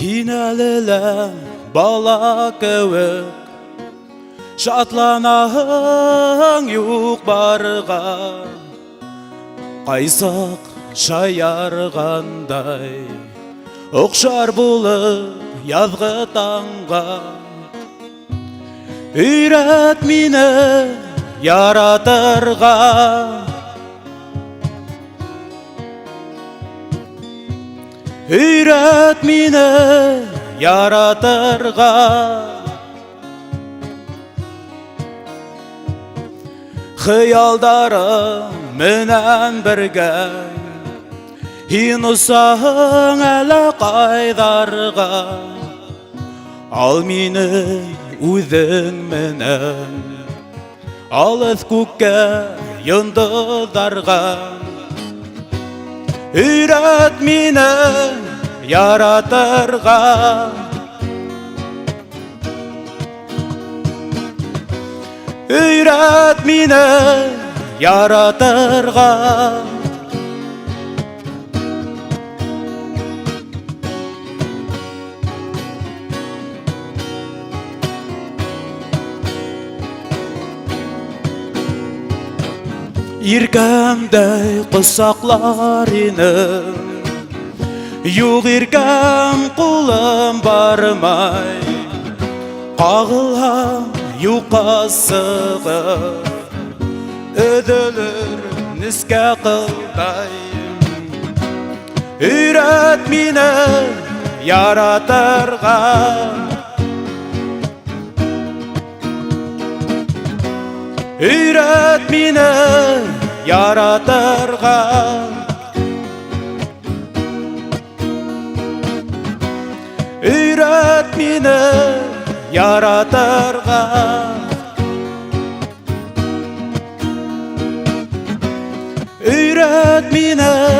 Hinelele bala kövük Şatlanağın yok barga Qaysak şayarğanday Okşar bulup yazgı tаңға Үйрет мені яратырға Үйрет мені яратырға Хыялдарым менен бірге Һин усаң әлі қайдарға Ал мені үзің менен Алыс күкке йондыҙҙарға Үйрет мені яратырға Үйрет мені яратырға Иркәмдәй ҡосаҡлар инем Юҡ иркәм ҡулым бармай Ҡағылһам юҡҡа сығыр Өҙөлөр нескә ҡылдай Үйрәт мине яратырға Үйрәт мине яратырға Үйрәт мине яратырға Үйрәт мине